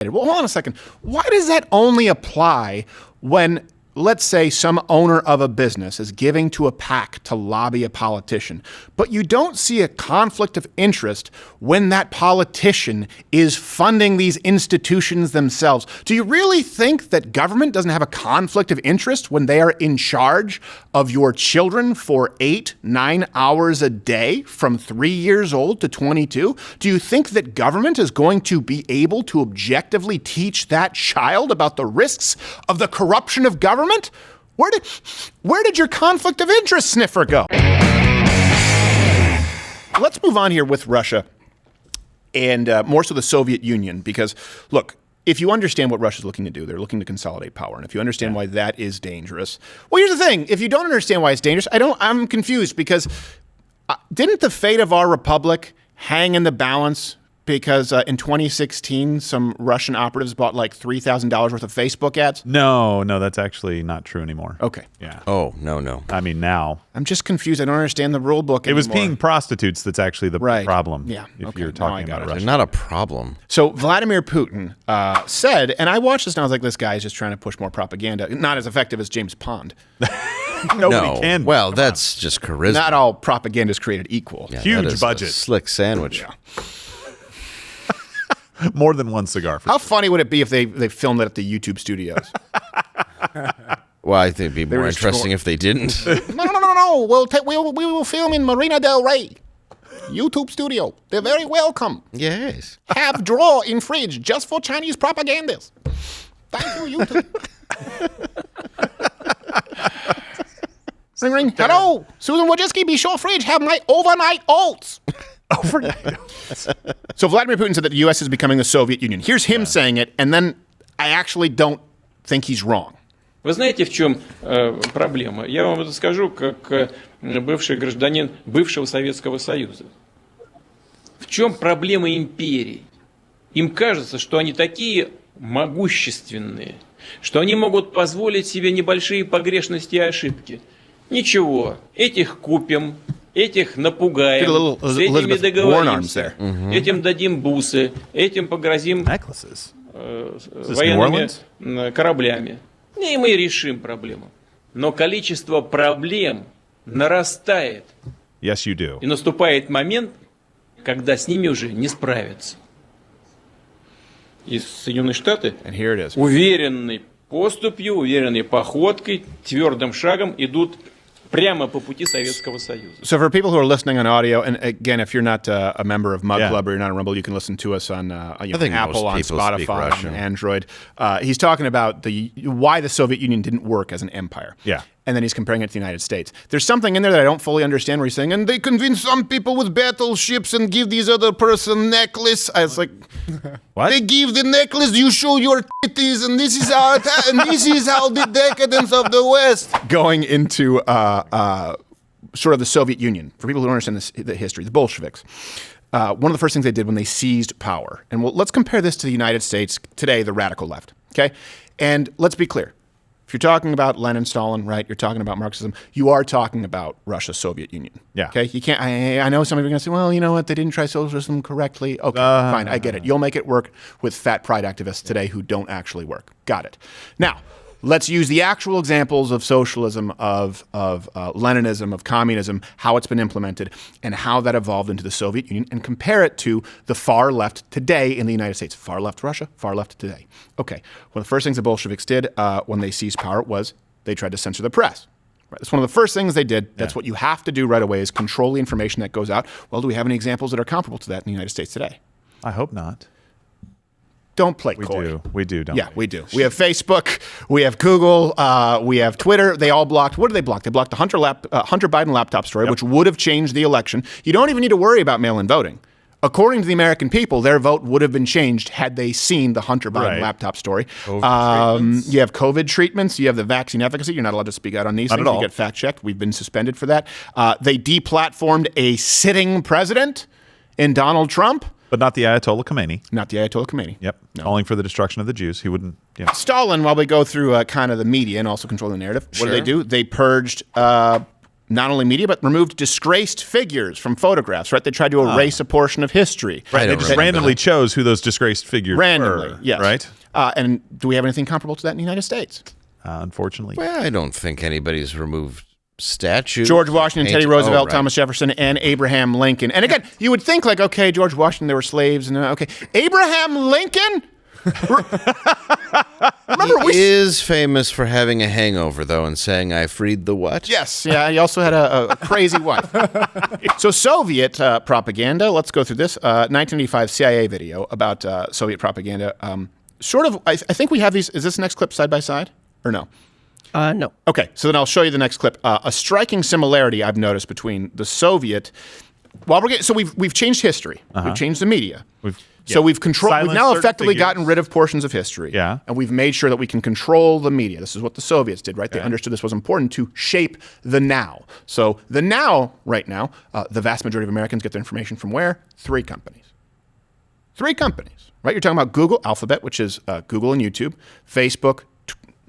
Well, hold on a second. Why does that only apply when, let's say, some owner of a business is giving to a PAC to lobby a politician, but you don't see a conflict of interest when that politician is funding these institutions themselves? Do you really think that government doesn't have a conflict of interest when they are in charge of your children for 8-9 hours a day from 3 years old to 22? Do you think that government is going to be able to objectively teach that child about the risks of the corruption of government? Where did your conflict of interest sniffer go? Let's move on here with Russia and more so the Soviet Union, because look, if you understand what Russia's looking to do, they're looking to consolidate power. And if you understand why that is dangerous, well, here's the thing. If you don't understand why it's dangerous, I'm confused, because didn't the fate of our republic hang in the balance because in 2016, some Russian operatives bought like $3,000 worth of Facebook ads? No, that's actually not true anymore. Okay. Yeah. Oh, no. I mean, now. I'm just confused. I don't understand the rule book anymore. It was peeing prostitutes that's actually the problem. Yeah. If you're talking about Russia. They're not a problem. So Vladimir Putin said, and I watched this and I was like, this guy is just trying to push more propaganda. Not as effective as James Pond. Nobody can. Well, that's just charisma. Not all propaganda is created equal. Yeah, Huge budget. Slick sandwich. Yeah. More than one cigar. How funny would it be if they filmed it at the YouTube studios? Well, I think it'd be more interesting if they didn't. No. We will film in Marina del Rey. YouTube studio. They're very welcome. Yes. Have drawer in fridge just for Chinese propagandists. Thank you, YouTube. Ring, ring. Hello, Susan Wojcicki. Be sure fridge have my overnight oats. So Vladimir Putin said that the U.S. is becoming the Soviet Union. Here's him saying it, and then I actually don't think he's wrong. Вы знаете, в чем проблема? Я вам это скажу как бывший гражданин бывшего Советского Союза. В чем проблема империй? Им кажется, что они такие могущественные, что они могут позволить себе небольшие погрешности и ошибки. Ничего, этих купим, этих напугаем, с этими договоримся, этим дадим бусы, этим погрозим военными кораблями. И мы решим проблему. Но количество проблем нарастает. Yes, you do. И наступает момент, когда с ними уже не справятся. И Соединенные Штаты уверенной поступью, уверенной походкой, твердым шагом идут прямо по пути Советского Союза. So for people who are listening on audio, and again, if you're not a member of Mug Club or you're not a Rumble, you can listen to us on Apple, on Spotify, on Android. He's talking about why the Soviet Union didn't work as an empire. Yeah. And then he's comparing it to the United States. There's something in there that I don't fully understand where he's saying, and they convince some people with battleships and give these other person necklace. I was like, what? They give the necklace, you show your titties, and this is how the decadence of the West. Going into sort of the Soviet Union, for people who don't understand the history, the Bolsheviks. One of the first things they did when they seized power, and let's compare this to the United States today, the radical left, okay? And let's be clear. If you're talking about Lenin, Stalin, right, you're talking about Marxism, you are talking about Russia, Soviet Union. Yeah. Okay? You can't, I know some of you are going to say, well, you know what, they didn't try socialism correctly. Okay, fine, I get it. You'll make it work with fat pride activists today who don't actually work. Got it. Now, let's use the actual examples of socialism, of Leninism, of communism, how it's been implemented, and how that evolved into the Soviet Union, and compare it to the far left today in the United States. Far left Russia, far left today. Okay, one of the first things the Bolsheviks did when they seized power was they tried to censor the press. Right. That's one of the first things they did. That's what you have to do right away, is control the information that goes out. Well, do we have any examples that are comparable to that in the United States today? I hope not. Don't play coy. We do, don't we? Yeah, we do. We have Facebook, we have Google, we have Twitter. They all blocked. What did they block? They blocked the Hunter Biden laptop story, which would have changed the election. You don't even need to worry about mail-in voting. According to the American people, their vote would have been changed had they seen the Hunter Biden laptop story. You have COVID treatments. You have the vaccine efficacy. You're not allowed to speak out on these things. You get fact-checked. We've been suspended for that. They deplatformed a sitting president in Donald Trump. But not the Ayatollah Khomeini. Not the Ayatollah Khomeini. Yep. No. Calling for the destruction of the Jews. He wouldn't. Yeah. Stalin, while we go through kind of the media and also control the narrative, what did they do? They purged not only media, but removed disgraced figures from photographs, right? They tried to erase a portion of history. Right. They just randomly chose who those disgraced figures Randomly, were. yes. Right? And do we have anything comparable to that in the United States? Unfortunately. Well, I don't think anybody's removed statues. George Washington, Teddy Roosevelt, right. Thomas Jefferson, and Abraham Lincoln. And again, you would think like, okay, George Washington, there were slaves, and okay, Abraham Lincoln. Remember, He is famous for having a hangover, though, and saying, "I freed the what?" Yes, yeah. He also had a crazy wife. So Soviet propaganda. Let's go through this 1985 CIA video about Soviet propaganda. I think we have these. Is this next clip side by side or no? No. Okay, so then I'll show you the next clip. A striking similarity I've noticed between the Soviet. We've changed history. We've changed the media. We've controlled. We've now effectively gotten rid of portions of history. Yeah. And we've made sure that we can control the media. This is what the Soviets did, right? They understood this was important to shape the now. So the now, right now, the vast majority of Americans get their information from where? 3 companies. 3 companies, right? You're talking about Google, Alphabet, which is Google and YouTube, Facebook,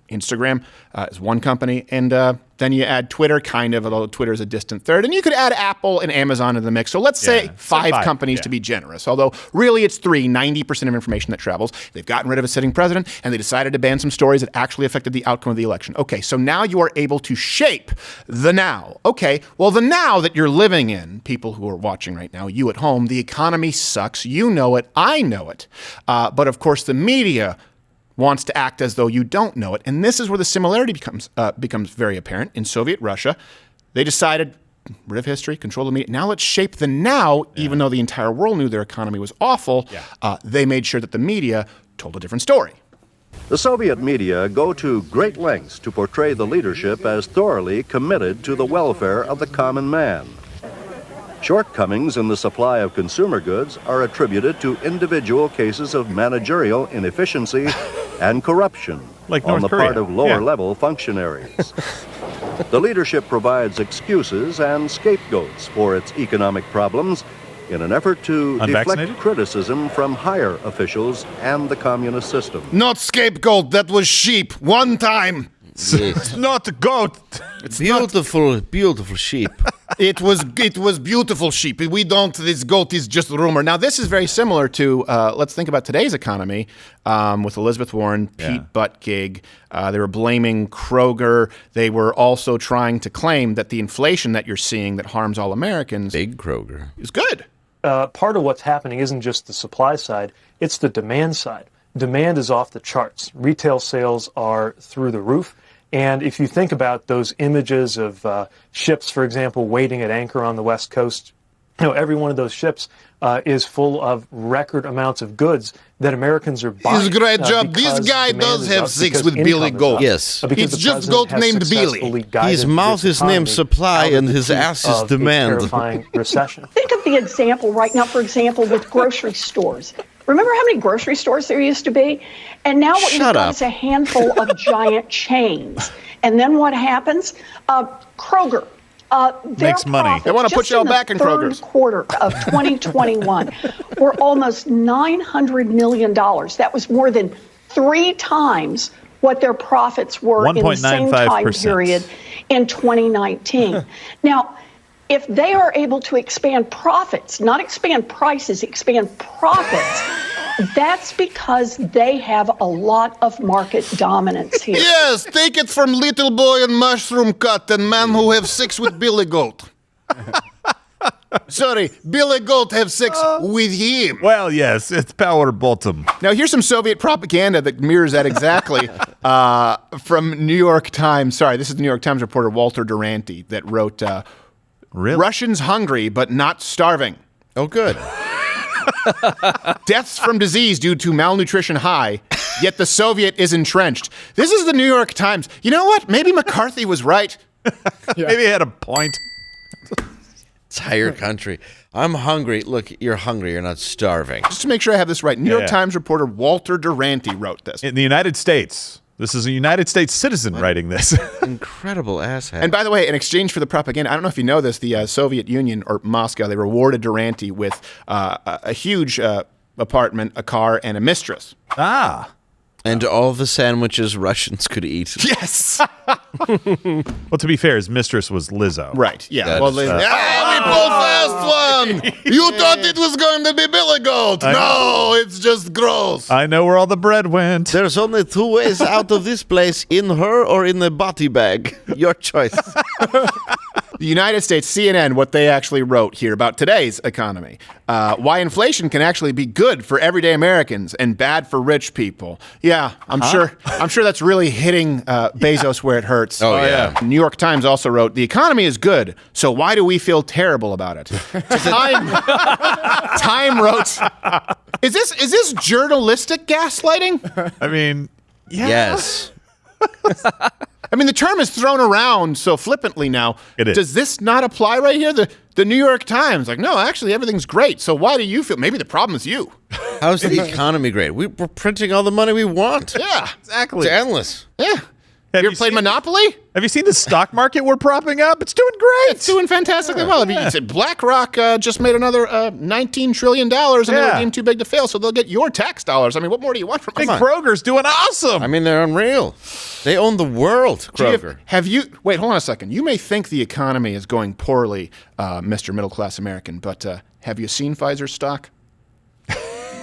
Instagram is one company, and then you add Twitter, kind of, although Twitter is a distant third, and you could add Apple and Amazon in the mix. So let's say 5 companies to be generous, although really it's 3, 90% of information that travels. They've gotten rid of a sitting president, and they decided to ban some stories that actually affected the outcome of the election. Okay, so now you are able to shape the now. Okay, well, the now that you're living in, people who are watching right now, you at home, the economy sucks. You know it. I know it. But of course, the media wants to act as though you don't know it. And this is where the similarity becomes very apparent. In Soviet Russia, they decided, rid of history, control the media. Now let's shape the now, even though the entire world knew their economy was awful. They made sure that the media told a different story. The Soviet media go to great lengths to portray the leadership as thoroughly committed to the welfare of the common man. Shortcomings in the supply of consumer goods are attributed to individual cases of managerial inefficiency and corruption Like on North the Korea. part of lower-level functionaries. The leadership provides excuses and scapegoats for its economic problems in an effort to deflect Unvaccinated? criticism from higher officials and the communist system. Not scapegoat, that was sheep. One time. Yes. Not a goat. Beautiful sheep. It was beautiful sheep. This goat is just a rumor. Now, this is very similar to, let's think about today's economy with Elizabeth Warren, Pete Buttigieg. They were blaming Kroger. They were also trying to claim that the inflation that you're seeing that harms all Americans Big Kroger. is good. Part of what's happening isn't just the supply side, it's the demand side. Demand is off the charts. Retail sales are through the roof. And if you think about those images of ships, for example, waiting at anchor on the West Coast, every one of those ships is full of record amounts of goods that Americans are buying. It's a great job. This guy does have sex with Billy Goat. Yes. It's just goat named Billy. His mouth is named supply and his ass is demand. Terrifying recession. Think of the example right now, for example, with grocery stores. Remember how many grocery stores there used to be? And now what you've got is a handful of giant chains. And then what happens? Kroger. Makes money. They want to put y'all back in Kroger's. Third quarter of 2021 were almost $900 million. That was more than 3 times what their profits were in the same time period in 2019. Now, if they are able to expand profits, not expand prices, expand profits, that's because they have a lot of market dominance here. Yes, take it from little boy and mushroom cut and man who have sex with Billy Goat. Sorry, Billy Goat have sex with him. Well, yes, it's power bottom. Now, here's some Soviet propaganda that mirrors that exactly from New York Times. Sorry, this is the New York Times reporter Walter Duranty that wrote, Really? Russians hungry but not starving. Oh, good. Deaths from disease due to malnutrition high, yet the Soviet is entrenched. This is the New York Times. You know what? Maybe McCarthy was right. Maybe he had a point. Entire country. I'm hungry. Look, you're hungry. You're not starving. Just to make sure I have this right, New York Times reporter Walter Duranty wrote this. In the United States. This is a United States citizen writing this. Incredible asshat. And by the way, in exchange for the propaganda, I don't know if you know this, the Soviet Union, or Moscow, they rewarded Duranty with a huge apartment, a car, and a mistress. Ah. And all the sandwiches Russians could eat. Yes. Well, to be fair, his mistress was Lizzo. Right. Yeah. That Well, is we fair. both fast one. You thought it was going to be Billy Goat. No, it's just gross. I know where all the bread went. There's only 2 ways out of this place, in her or in the body bag. Your choice. The United States, CNN, what they actually wrote here about today's economy. Why inflation can actually be good for everyday Americans and bad for rich people. Yeah, I'm sure that's really hitting Bezos where it hurts. Oh, yeah. New York Times also wrote, the economy is good, so why do we feel terrible about it? Time wrote, is this journalistic gaslighting? I mean, yeah. Yes. I mean, the term is thrown around so flippantly now. It is. Does this not apply right here? The New York Times, like, no, actually, everything's great. So why do you feel? Maybe the problem is you. How's the economy great? We're printing all the money we want. Yeah, Exactly. It's endless. yeah. Have you ever you played seen- Monopoly? Have you seen the stock market we're propping up? It's doing great. It's doing fantastically well. You said BlackRock just made another $19 trillion, and they were deemed too big to fail, so they'll get your tax dollars. I mean, what more do you want from Big us? Kroger's doing awesome. I mean, they're unreal. They own the world, Kroger. Wait, hold on a second. You may think the economy is going poorly, Mr. Middle Class American, but have you seen Pfizer's stock?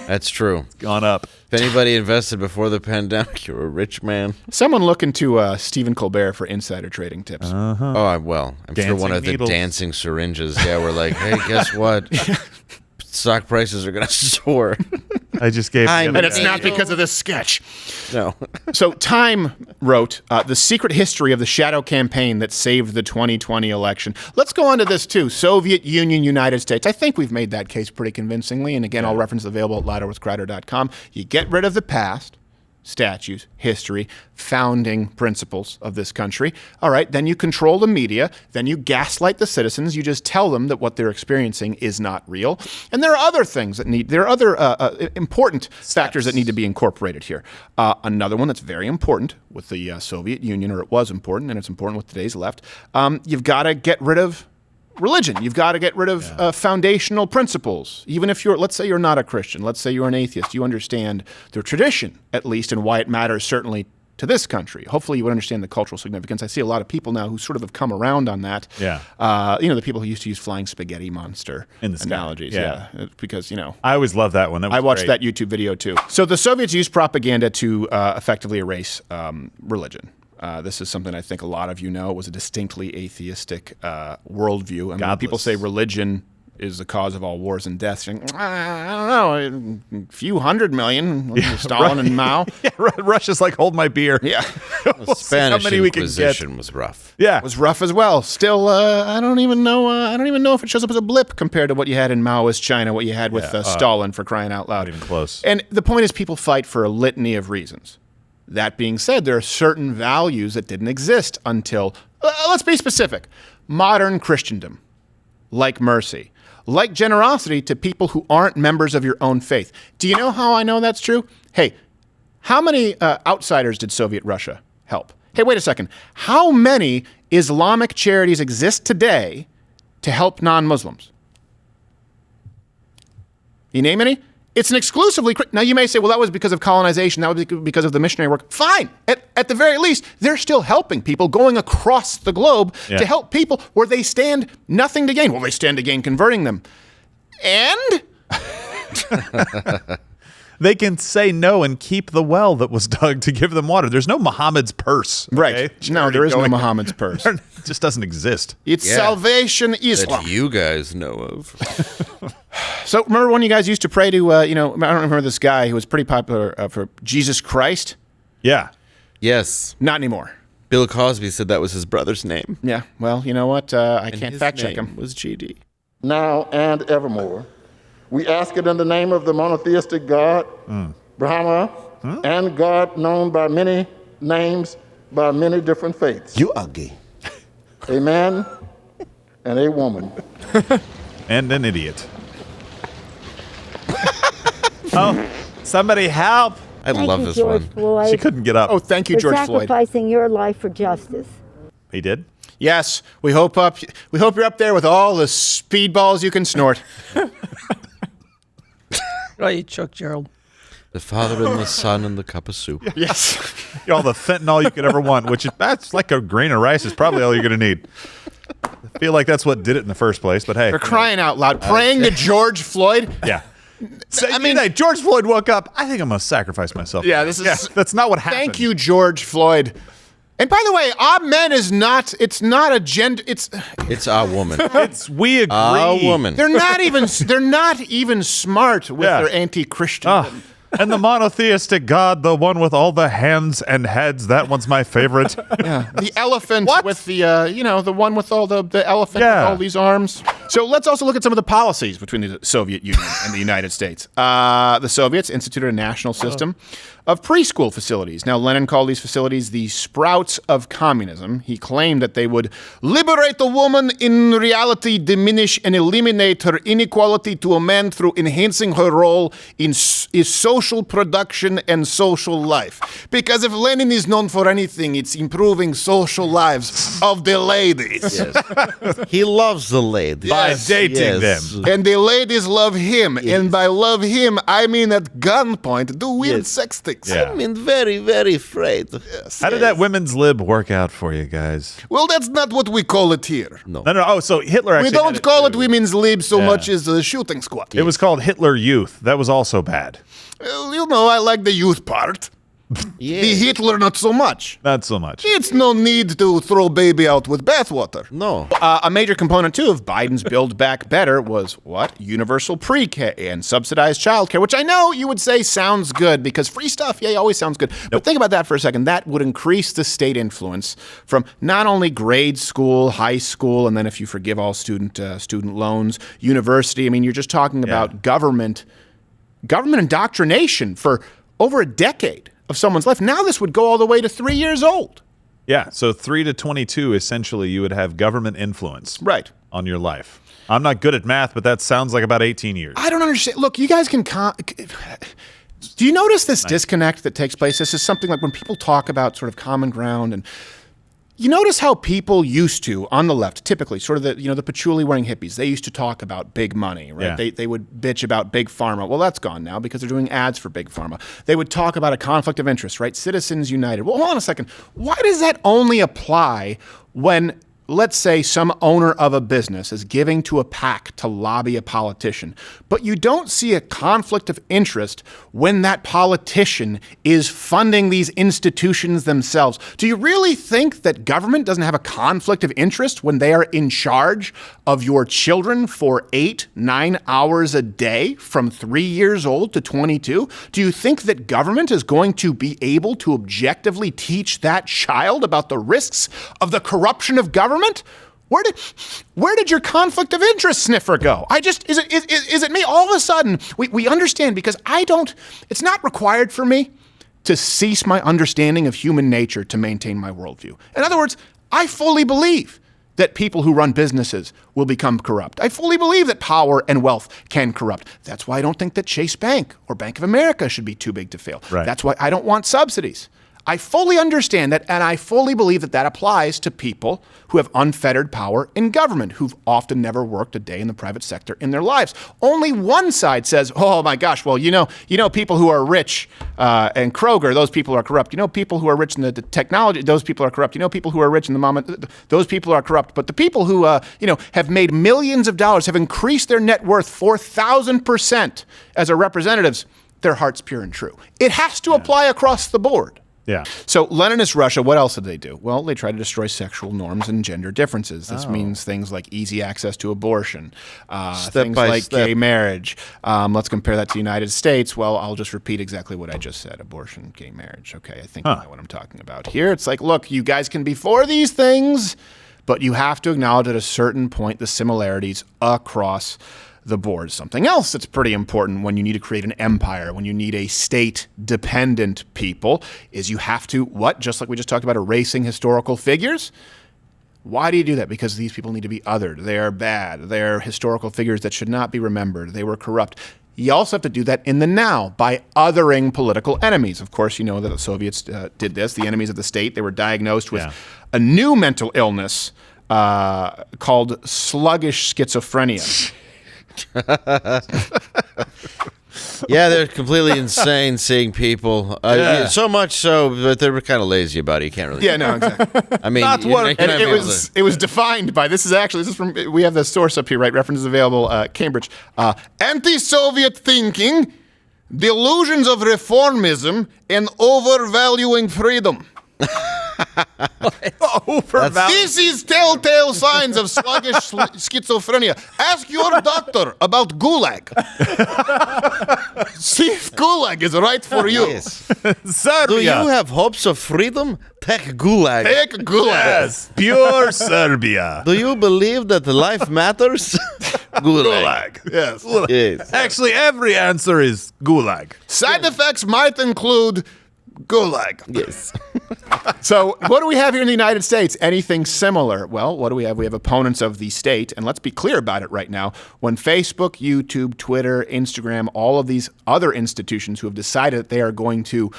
That's true. Gone up. If anybody invested before the pandemic, you're a rich man. Someone look into Stephen Colbert for insider trading tips. Oh, I'm sure Dancing one of needles. the dancing syringes. Yeah, we're like, hey, guess what? Stock prices are going to soar. I just gave. I'm And it's not because of this sketch. No. So Time wrote the secret history of the shadow campaign that saved the 2020 election. Let's go on to this too. Soviet Union, United States. I think we've made that case pretty convincingly. And again, all references available at louderwithcrowder.com. You get rid of the past, statues, history, founding principles of this country. All right, then you control the media. Then you gaslight the citizens. You just tell them that what they're experiencing is not real. And there are other things there are other important factors that need to be incorporated here. Another one that's very important with the Soviet Union, or it was important, and it's important with today's left. You've got to get rid of religion. You've got to get rid of foundational principles. Even if let's say you're not a Christian, let's say you're an atheist, you understand the tradition, at least, and why it matters, certainly, to this country. Hopefully you would understand the cultural significance. I see a lot of people now who sort of have come around on that. Yeah. The people who used to use flying spaghetti monster In the sky. analogies. Yeah. Because, I always loved that one. That was I watched great. that YouTube video too. So the Soviets used propaganda to effectively erase religion. This is something I think a lot of you know. It was a distinctly atheistic worldview. I mean, when people Godless. say religion is the cause of all wars and deaths, I don't know, a few 100 million, Stalin and Mao. Yeah, Russia's like, hold my beer. Yeah. The Spanish many we can Inquisition was rough. Yeah. It was rough as well. Still, I don't even know if it shows up as a blip compared to what you had in Maoist China, what you had with Stalin, for crying out loud. Not even close. And the point is, people fight for a litany of reasons. That being said, there are certain values that didn't exist until, let's be specific, modern Christendom, like mercy, like generosity to people who aren't members of your own faith. Do you know how I know that's true? Hey, how many outsiders did Soviet Russia help? Hey, wait a second. How many Islamic charities exist today to help non-Muslims? You name any? It's an exclusively... Now, you may say, well, that was because of colonization. That was because of the missionary work. Fine. At the very least, they're still helping people, going across the globe to help people where they stand nothing to gain. Well, they stand to gain converting them. And... They can say no and keep the well that was dug to give them water. There's no Muhammad's purse. Right. Okay? No, there is no Going- Muhammad's purse. It just doesn't exist. It's Yeah. Salvation Islam. That you guys know of. So remember when you guys used to pray to, I don't remember this guy who was pretty popular for Jesus Christ? Yeah. Yes. Not anymore. Bill Cosby said that was his brother's name. Yeah, well, you know what? I can't His fact check name him. was GD. now and evermore. We ask it in the name of the monotheistic God, Brahma, and God known by many names, by many different faiths. You ugly. A man and a woman. And an idiot. Oh, somebody help. I love this George one. Floyd, She couldn't get up. Oh, thank you, for George Floyd. sacrificing your life for justice. He did? Yes, we hope you're up there with all the speedballs you can snort. Right, Chuck Gerald. The Father and the Son and the cup of soup. Yes. All the fentanyl you could ever want, which that's like a grain of rice is probably all you're going to need. I feel like that's what did it in the first place, but hey. They're crying out loud, praying to George Floyd. Yeah. So, I mean, George Floyd woke up. I think I'm going to sacrifice myself. Yeah, this is. That's not what happened. Thank you, George Floyd. And by the way, amen is not. It's not a gender. It's a woman. We agree. A woman. They're not even. They're not even smart with their anti-Christian. And the monotheistic God, the one with all the hands and heads, that one's my favorite. Yeah, the elephant with the, the one with all the elephant with all these arms. So let's also look at some of the policies between the Soviet Union and the United States. The Soviets instituted a national system of preschool facilities. Now, Lenin called these facilities the sprouts of communism. He claimed that they would liberate the woman, in reality diminish and eliminate her inequality to a man through enhancing her role in social production and social life. Because if Lenin is known for anything, it's improving social lives of the ladies. Yes. He loves the ladies. By dating them. And the ladies love him. Yes. And by love him, I mean at gunpoint, do weird sex things. Yeah. I mean, very, very afraid. Yes. How did that women's lib work out for you guys? Well, that's not what we call it here. No. Oh, so Hitler actually. We don't call it women's lib so much as a shooting squad. It was called Hitler Youth. That was also bad. I like the youth part. Yeah. The Hitler, not so much. Not so much. It's no need to throw baby out with bathwater. No. A major component, too, of Biden's Build Back Better was what? Universal pre-K and subsidized childcare, which I know you would say sounds good because free stuff, always sounds good. But think about that for a second. That would increase the state influence from not only grade school, high school, and then if you forgive all student loans, university. I mean, you're just talking about government indoctrination for over a decade of someone's life. Now this would go all the way to 3 years old. Yeah, so 3 to 22, essentially, you would have government influence on your life. I'm not good at math, but that sounds like about 18 years. I don't understand. Look, you guys can... Do you notice this disconnect that takes place? This is something like when people talk about sort of common ground and... You notice how people used to, on the left, typically, sort of the patchouli-wearing hippies, they used to talk about big money, right? Yeah. They would bitch about big pharma. Well, that's gone now because they're doing ads for big pharma. They would talk about a conflict of interest, right? Citizens United. Well, hold on a second. Why does that only apply when, let's say, some owner of a business is giving to a PAC to lobby a politician, but you don't see a conflict of interest when that politician is funding these institutions themselves? Do you really think that government doesn't have a conflict of interest when they are in charge of your children for 8-9 hours a day from 3 years old to 22? Do you think that government is going to be able to objectively teach that child about the risks of the corruption of government? Where did your conflict of interest sniffer go? Is it me? All of a sudden, we understand because it's not required for me to cease my understanding of human nature to maintain my worldview. In other words, I fully believe that people who run businesses will become corrupt. I fully believe that power and wealth can corrupt. That's why I don't think that Chase Bank or Bank of America should be too big to fail. Right. That's why I don't want subsidies. I fully understand that, and I fully believe that that applies to people who have unfettered power in government, who've often never worked a day in the private sector in their lives. Only one side says, oh my gosh, well, people who are rich and Kroger, those people are corrupt. People who are rich in the technology, those people are corrupt. People who are rich in the moment, those people are corrupt. But the people who, have made millions of dollars, have increased their net worth 4,000% as our representatives, their heart's pure and true. It has to apply across the board. Yeah. So Leninist Russia, what else did they do? Well, they tried to destroy sexual norms and gender differences. This means things like easy access to abortion, things like gay marriage. Let's compare that to the United States. Well, I'll just repeat exactly what I just said. Abortion, gay marriage. Okay, I think I know what I'm talking about here. It's like, look, you guys can be for these things, but you have to acknowledge at a certain point the similarities across the board. Something else that's pretty important when you need to create an empire, when you need a state-dependent people, is you have to, just like we just talked about, erasing historical figures. Why do you do that? Because these people need to be othered. They are bad. They are historical figures that should not be remembered. They were corrupt. You also have to do that in the now by othering political enemies. Of course, you know that the Soviets did this. The enemies of the state, they were diagnosed with a new mental illness called sluggish schizophrenia. Yeah, they're completely insane seeing people. So much so that they were kind of lazy about it. You can't really. Yeah, no, exactly. I mean, And it was defined by this is from we have the source up here, right? References available. Cambridge. Anti-Soviet thinking, delusions of reformism, and overvaluing freedom. This is telltale signs of sluggish schizophrenia. Ask your doctor about Gulag. See if Gulag is right for you. Yes. Do you have hopes of freedom? Take Gulag. Take Gulag. Yes, pure Serbia. Do you believe that life matters? Gulag. Yes. Yes. Actually, every answer is Gulag. Side effects might include Gulag. Yes. So what do we have here in the United States? Anything similar? Well, what do we have? We have opponents of the state. And let's be clear about it right now. When Facebook, YouTube, Twitter, Instagram, all of these other institutions who have decided that they are going to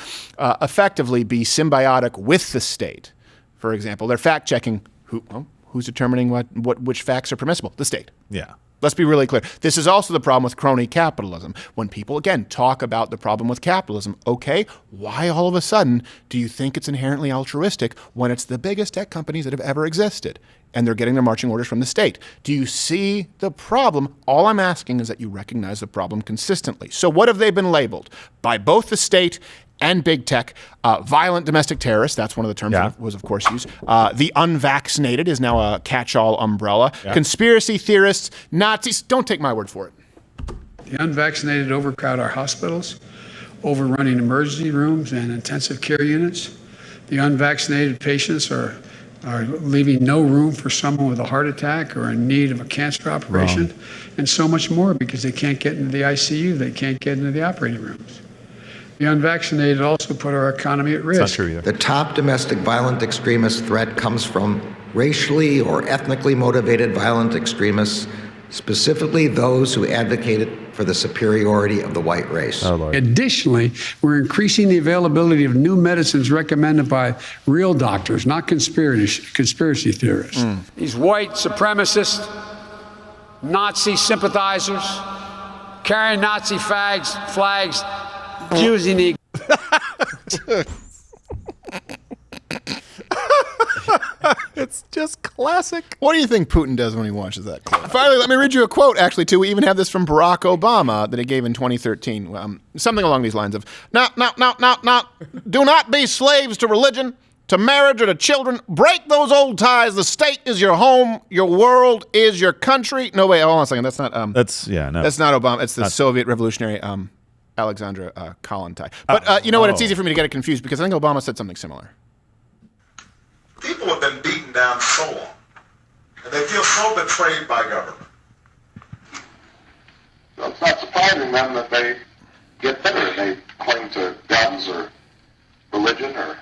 effectively be symbiotic with the state, for example, they're fact-checking who's determining which facts are permissible? The state. Yeah. Let's be really clear. This is also the problem with crony capitalism. When people, again, talk about the problem with capitalism, okay, why all of a sudden do you think it's inherently altruistic when it's the biggest tech companies that have ever existed and they're getting their marching orders from the state? Do you see the problem? All I'm asking is that you recognize the problem consistently. So what have they been labeled? By both the state and big tech, violent domestic terrorists, that's one of the terms that was, of course, used. The unvaccinated is now a catch-all umbrella. Yeah. Conspiracy theorists, Nazis, don't take my word for it. The unvaccinated overcrowd our hospitals, overrunning emergency rooms and intensive care units. The unvaccinated patients are leaving no room for someone with a heart attack or in need of a cancer operation, and so much more because they can't get into the ICU, they can't get into the operating rooms. The unvaccinated also put our economy at risk. That's not true either. The top domestic violent extremist threat comes from racially or ethnically motivated violent extremists, specifically those who advocated for the superiority of the white race. Oh, Lord. Additionally, we're increasing the availability of new medicines recommended by real doctors, not conspiracy theorists. These white supremacists, Nazi sympathizers, carrying Nazi flags, using the It's just classic. What do you think Putin does when he watches that clip? Finally, let me read you a quote, actually, too. We even have this from Barack Obama that he gave in 2013. Something along these lines of, do not be slaves to religion, to marriage, or to children. Break those old ties. The state is your home. Your world is your country. No, wait, hold on a second. That's not That's not Obama. It's the Soviet revolutionary Alexandra Kollontai. But you know what? It's easy for me to get it confused because I think Obama said something similar. People have been beaten down so long, and they feel so betrayed by government. So it's not surprising then that they get bitter and they cling to guns or religion or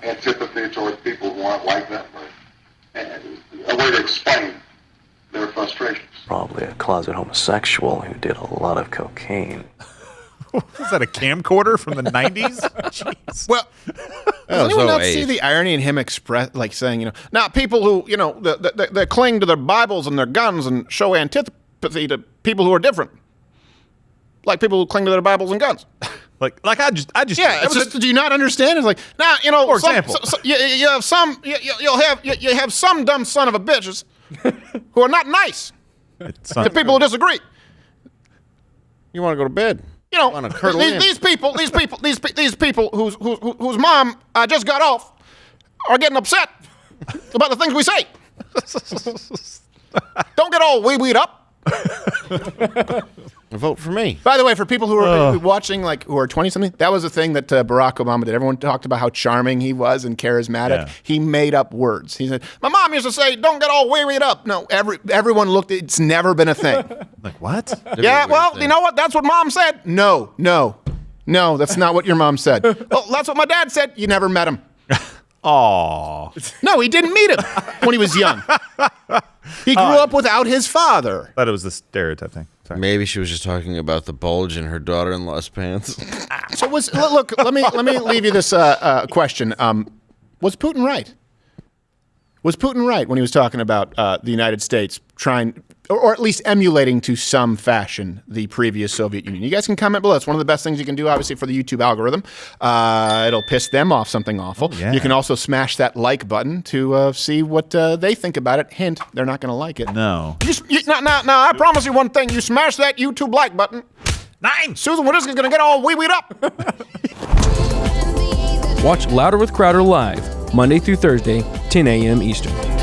antipathy towards people who aren't like them, or a way to explain their frustrations. Probably a closet homosexual who did a lot of cocaine. Was that a camcorder from the 90s? Jeez. Well, does anyone not see the irony in him express, like saying, now people who, they cling to their Bibles and their guns and show antipathy to people who are different, like people who cling to their Bibles and guns. Like I just yeah. Do you not understand? It's like for example, you have some dumb son of a bitches who are not nice to people who disagree. You want to go to bed? These people whose mom just got off are getting upset about the things we say. Don't get all wee-weed up. Vote for me. By the way, for people who are watching, who are 20-something, that was the thing that Barack Obama did. Everyone talked about how charming he was and charismatic. Yeah. He made up words. He said, my mom used to say, don't get all wearied up. No, everyone looked. It's never been a thing. Like, what? Yeah, well, you know what? That's what mom said. No, that's not what your mom said. Well, that's what my dad said. You never met him. Aww. No, he didn't meet him when he was young. He grew up without his father. Thought it was the stereotype thing. Sorry. Maybe she was just talking about the bulge in her daughter-in-law's pants. So look, let me leave you this question. Was Putin right? Was Putin right when he was talking about the United States or at least emulating to some fashion the previous Soviet Union. You guys can comment below. It's one of the best things you can do, obviously, for the YouTube algorithm. It'll piss them off something awful. Yeah. You can also smash that like button to see what they think about it. Hint, they're not going to like it. No. No, I promise you one thing. You smash that YouTube like button. 9. Susan Wojcicki's going to get all wee-weed up. Watch Louder with Crowder live, Monday through Thursday, 10 a.m. Eastern.